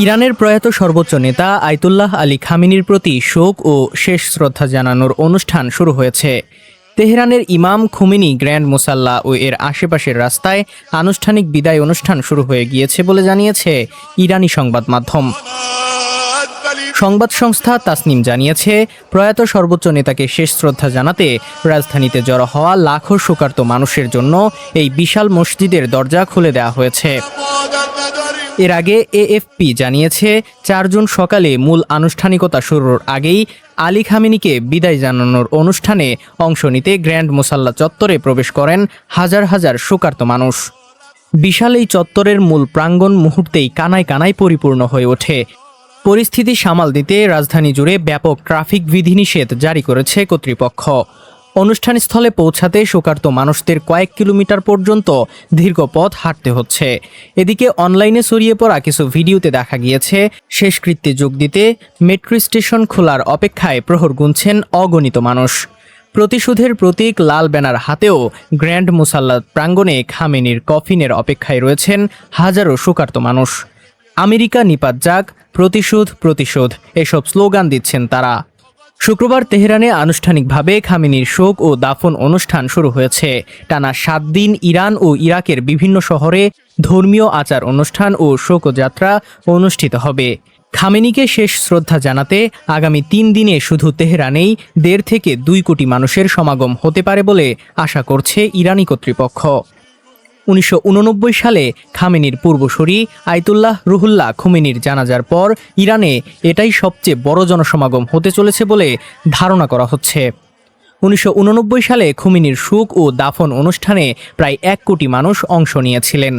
ইরানের প্রয়াত সর্বোচ্চ নেতা আয়াতুল্লাহ আলী খামেনির প্রতি শোক ও শেষ শ্রদ্ধা জানানোর অনুষ্ঠান শুরু হয়েছে। তেহরানের ইমাম খুমেনি গ্র্যান্ড মুসাল্লা ও এর আশেপাশের রাস্তায় আনুষ্ঠানিক বিদায় অনুষ্ঠান শুরু হয়ে গিয়েছে বলে জানিয়েছে ইরানি সংবাদ মাধ্যম। সংবাদ সংস্থা তাসনিম জানিয়েছে, প্রয়াত সর্বোচ্চ নেতাকে শেষ শ্রদ্ধা জানাতে রাজধানীতে জড়ো হওয়া লাখো শোকার্ত মানুষের জন্য এই বিশাল মসজিদের দরজা খুলে দেওয়া হয়েছে। এর আগে এএফপি জানিয়েছে, ৪ জুন সকালে মূল আনুষ্ঠানিকতা শুরুর আগেই আলী খামেনিকে বিদায় জানানোর অনুষ্ঠানে অংশ নিতে গ্র্যান্ড মুসাল্লা চত্বরে প্রবেশ করেন হাজার হাজার শোকার্ত মানুষ। বিশাল এই চত্বরের মূল প্রাঙ্গণ মুহূর্তেই কানায় কানায় পরিপূর্ণ হয়ে ওঠে। পরিস্থিতি সামাল দিতে রাজধানী জুড়ে ব্যাপক ট্রাফিক বিধিনিষেধ জারি করেছে কর্তৃপক্ষ। অনুষ্ঠানস্থলে পৌঁছাতে শোকার্ত মানুষদের কয়েক কিলোমিটার পর্যন্ত দীর্ঘ পথ হাঁটতে হচ্ছে। এদিকে অনলাইনে ছড়িয়ে পড়া কিছু ভিডিওতে দেখা গিয়েছে, শেষকৃত্যে যোগ দিতে মেট্রো স্টেশন খোলার অপেক্ষায় প্রহর গুনছেন অগণিত মানুষ। প্রতিশোধের প্রতীক লাল ব্যানার হাতেও গ্র্যান্ড মুসাল্লা প্রাঙ্গণে খামেনির কফিনের অপেক্ষায় রয়েছেন হাজারো শোকার্ত মানুষ। আমেরিকা নিপাত যাক, প্রতিশোধ প্রতিশোধ এসব স্লোগান দিচ্ছেন তারা। শুক্রবার তেহরানে আনুষ্ঠানিকভাবে খামেনির শোক ও দাফন অনুষ্ঠান শুরু হয়েছে। টানা 7 দিন ইরান ও ইরাকের বিভিন্ন শহরে ধর্মীয় আচার অনুষ্ঠান ও শোকযাত্রা অনুষ্ঠিত হবে। খামেনিকে শেষ শ্রদ্ধা জানাতে আগামী 3 দিনে শুধু তেহরানেই 1.5 থেকে 2 কোটি মানুষের সমাগম হতে পারে বলে আশা করছে ইরানি কর্তৃপক্ষ। 1989 সালে খামেনির পূর্বসূরি আয়াতুল্লাহ রুহুল্লাহ খুমেনির জানাজার পর ইরানে এটাই সবচেয়ে বড় জনসমাগম হতে চলেছে বলে ধারণা করা হচ্ছে। 1989 সালে খুমেনির শোক ও দাফন অনুষ্ঠানে প্রায় 1 কোটি মানুষ অংশ নিয়েছিলেন।